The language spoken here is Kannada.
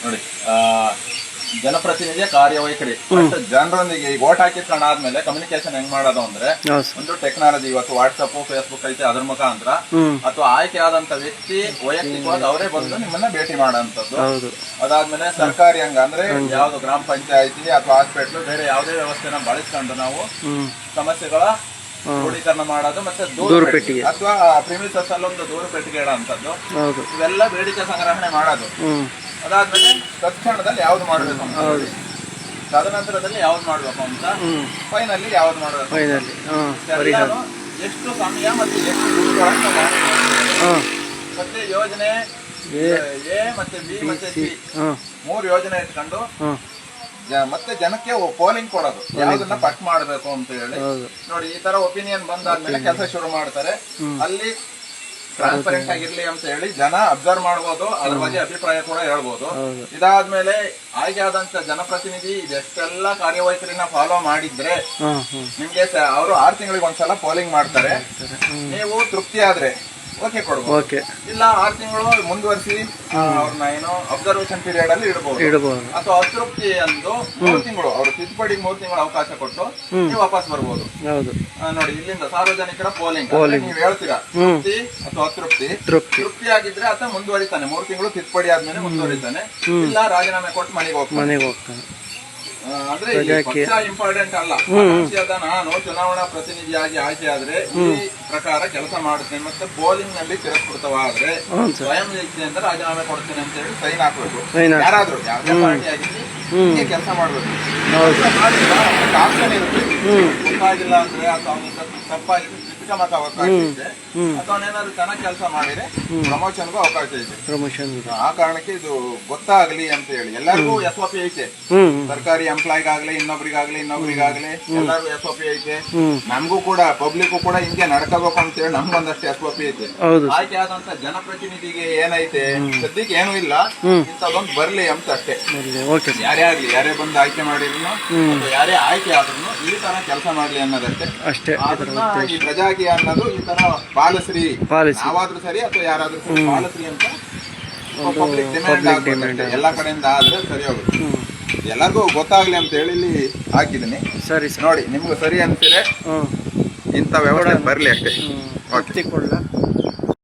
ನೋಡಿ ಜನಪ್ರತಿನಿಧಿಯ ಕಾರ್ಯವೈಖರಿ ಜನರೊಂದಿಗೆ ಈಗ ಓಟ್ ಹಾಕಿಸ್ಕೊಂಡ್ ಆದ್ಮೇಲೆ ಕಮ್ಯುನಿಕೇಶನ್ ಹೆಂಗ್ ಮಾಡೋದು ಅಂದ್ರೆ ಒಂದು ಟೆಕ್ನಾಲಜಿ ಇವತ್ತು ವಾಟ್ಸಪ್ ಫೇಸ್ಬುಕ್ ಐತೆ ಅದ್ರ ಮುಖಾಂತರ ಅಥವಾ ಆಯ್ಕೆ ಆದಂತ ವ್ಯಕ್ತಿ ವೈಯಕ್ತಿಕವಾಗಿ ಅವರೇ ಬಂದು ನಿಮ್ಮನ್ನ ಭೇಟಿ ಮಾಡೋಂಥದ್ದು. ಅದಾದ್ಮೇಲೆ ಸರ್ಕಾರಿ ಅಂಗ ಅಂದ್ರೆ ಯಾವ್ದು ಗ್ರಾಮ ಪಂಚಾಯತಿ ಅಥವಾ ಹಾಸ್ಪಿಟ್ಲ್ ಬೇರೆ ಯಾವುದೇ ವ್ಯವಸ್ಥೆನ ಬಳಸ್ಕೊಂಡು ನಾವು ಸಮಸ್ಯೆಗಳ ಕ್ರೋಢೀಕರಣ ಮಾಡೋದು ಮತ್ತೆ ದೂರು ಪೆಟ್ಟಿಗೆ ಅಥವಾ ಪ್ರಿಮಿಸಸ್ ಅಲ್ಲೊಂದು ದೂರು ಪೆಟ್ಟಿಗೆ ಇಡೋಂಥದ್ದು ಇವೆಲ್ಲ ಬೇಡಿಕೆ ಸಂಗ್ರಹಣೆ ಮಾಡೋದು. ಅದಾದ್ಮೇಲೆ ತತ್ಕ್ಷಣದಲ್ಲಿ ಯಾವ್ದು ಮಾಡ್ಬೇಕು ಅಂತ ತದನಂತರದಲ್ಲಿ ಯಾವ್ದು ಮಾಡ್ಬೇಕು ಅಂತ ಫೈನಲ್ಲಿ ಯಾವ್ದು ಮಾಡ್ಬೇಕು ಎಷ್ಟು ಸಮಯ ಮತ್ತೆ ಎಷ್ಟು ದುಡ್ಡುಗಳನ್ನು ಮತ್ತೆ ಯೋಜನೆ ಎ ಮತ್ತೆ ಬಿ ಮತ್ತೆ ಸಿ 3 ಯೋಜನೆ ಇಟ್ಕೊಂಡು ಮತ್ತೆ ಜನಕ್ಕೆ ಪೋಲಿಂಗ್ ಕೊಡೋದು ಯಾವ್ದನ್ನ ಪಟ್ ಮಾಡ್ಬೇಕು ಅಂತ ಹೇಳಿ. ನೋಡಿ ಈ ತರ ಒಪಿನಿಯನ್ ಬಂದಾದ್ಮೇಲೆ ಕೆಲಸ ಶುರು ಮಾಡ್ತಾರೆ. ಅಲ್ಲಿ ಟ್ರಾನ್ಸ್ಪರೆಂಟ್ ಆಗಿರ್ಲಿ ಅಂತ ಹೇಳಿ ಜನ ಅಬ್ಸರ್ವ್ ಮಾಡ್ಬೋದು, ಅದ್ರ ಬಗ್ಗೆ ಅಭಿಪ್ರಾಯ ಕೂಡ ಹೇಳ್ಬೋದು. ಇದಾದ್ಮೇಲೆ ಆಯ್ಕೆ ಆದಂತ ಜನಪ್ರತಿನಿಧಿ ಇದೆಷ್ಟೆಲ್ಲ ಕಾರ್ಯವೈಖರಿನ ಫಾಲೋ ಮಾಡಿದ್ರೆ ನಿಮ್ಗೆ ಅವರು 6 ತಿಂಗಳಿಗೆ ಒಂದ್ಸಲ ಪೋಲಿಂಗ್ ಮಾಡ್ತಾರೆ. ನೀವು ತೃಪ್ತಿ ಆದ್ರೆ ಓಕೆ ಕೊಡ್ಬೋದು, ಇಲ್ಲ 6 ತಿಂಗಳು ಮುಂದುವರಿಸಿ ಅವ್ರನ್ನ ಏನೋ ಅಬ್ಸರ್ವೇಷನ್ ಪೀರಿಯಡ್ ಅಲ್ಲಿ ಇಡಬಹುದು. ಅಥವಾ ಅತೃಪ್ತಿ ಅಂದು 3 ತಿಂಗಳು ಅವ್ರು ತಿದ್ದುಪಡಿಗೆ 3 ತಿಂಗಳು ಅವಕಾಶ ಕೊಟ್ಟು ನೀವು ವಾಪಸ್ ಬರ್ಬೋದು. ನೋಡಿ ಇಲ್ಲಿಂದ ಸಾರ್ವಜನಿಕರ ಪೋಲಿಂಗ್ ನೀವು ಹೇಳ್ತೀರಾ ತೃಪ್ತಿ ಅಥವಾ ಅತೃಪ್ತಿ. ತೃಪ್ತಿ ಆಗಿದ್ರೆ ಆತ ಮುಂದುವರಿತಾನೆ, 3 ತಿಂಗಳು ತಿದ್ದುಪಡಿ ಆದ್ಮೇಲೆ ಮುಂದುವರಿತಾನೆ, ಇಲ್ಲ ರಾಜೀನಾಮೆ ಕೊಟ್ಟು ಮನೆಗೆ ಹೋಗ್ತಾನೆ. ಅಂದ್ರೆ ಪಕ್ಷ ಇಂಪಾರ್ಟೆಂಟ್ ಅಲ್ಲ, ಪಕ್ಷದ ನಾನು ಚುನಾವಣಾ ಪ್ರತಿನಿಧಿಯಾಗಿ ಆಯ್ಕೆ ಆದ್ರೆ ಈ ಪ್ರಕಾರ ಕೆಲಸ ಮಾಡುತ್ತೇನೆ ಮತ್ತೆ ಪೋಲಿಂಗ್ ನಲ್ಲಿ ತಿರಸ್ಕೃತವಾದ್ರೆ ಸ್ವಯಂ ಇಚ್ಛೆಯಿಂದ ರಾಜೀನಾಮೆ ಕೊಡ್ತೇನೆ ಅಂತ ಹೇಳಿ ಸೈನ್ ಹಾಕ್ಬೇಕು. ಯಾರಾದ್ರೂ ಯಾವ್ದೇ ಪಾರ್ಟಿ ಆಗಿರ್ಲಿ ಹೀಗೆ ಕೆಲಸ ಮಾಡ್ಬೇಕು. ಆಪ್ಷನ್ ಇರುತ್ತೆ, ಗೊತ್ತಾಗಿಲ್ಲ ಅಂದ್ರೆ ಅಥವಾ ತಪ್ಪಾಗಿ ಮತ ಅವಕಾಶ ಇದೆ ಅಥವಾ ಏನಾದ್ರು ಚೆನ್ನಾಗಿ ಕೆಲಸ ಮಾಡಿದ್ರೆ ಪ್ರಮೋಷನ್ಗೂ ಅವಕಾಶ ಇದೆ. ಆ ಕಾರಣಕ್ಕೆ ಇದು ಗೊತ್ತಾಗ್ಲಿ ಅಂತ ಹೇಳಿ ಎಲ್ಲರಿಗೂ SOP ಐತೆ. ಸರ್ಕಾರಿ ಎಂಪ್ಲಾಯ್ಗಾಗ್ಲಿ ಇನ್ನೊಬ್ರಿಗಾಗ್ಲಿ ಎಲ್ಲರಿಗೂ SOP ಐತೆ. ನಮಗೂ ಕೂಡ ಪಬ್ಲಿಕ್ ಕೂಡ ಹಿಂಗೆ ನಡ್ಕೋಬೇಕು ಅಂತ ಹೇಳಿ ನಮ್ಗೊಂದಷ್ಟು SOP ಐತೆ. ಆಯ್ಕೆ ಆದಂತ ಜನಪ್ರತಿನಿಧಿಗೆ ಏನೈತೆ ಸದ್ಯಕ್ಕೆ ಏನೂ ಇಲ್ಲ, ಇಂಥದೊಂದು ಬರ್ಲಿ ಅಂತ ಅಷ್ಟೇ. ಯಾರೇ ಬಂದು ಆಯ್ಕೆ ಮಾಡಿದ್ರು ಯಾರೇ ಆಯ್ಕೆ ಆದ್ರೂ ಈ ತರ ಕೆಲಸ ಮಾಡ್ಲಿ ಅನ್ನೋದಷ್ಟೇ. ಈ ಪ್ರಜಾಕೀಯ ಅನ್ನೋದು ಈ ತರ ಪಾಲಿಸ್ರಿ, ನಾವಾದ್ರೂ ಸರಿ ಅಥವಾ ಯಾರಾದ್ರೂ ಸರಿ ಪಾಲಿಸ್ರಿ ಅಂತ ಪಬ್ಲಿಕ್ ಡಿಮ್ಯಾಂಡ್ ಆಗ್ಬೇಕು. ಎಲ್ಲಾ ಕಡೆಯಿಂದ ಆದ್ರೆ ಸರಿ ಹೋಗುತ್ತೆ. ಎಲ್ಲರಿಗೂ ಗೊತ್ತಾಗ್ಲಿ ಅಂತ ಹೇಳಿ ಇಲ್ಲಿ ಹಾಕಿದೀನಿ. ನೋಡಿ ನಿಮ್ಗೆ ಸರಿ ಅನ್ಸಿದ್ರೆ ಇಂಥ ವ್ಯವಸ್ಥೆ ಬರ್ಲಿ ಅಷ್ಟೇ.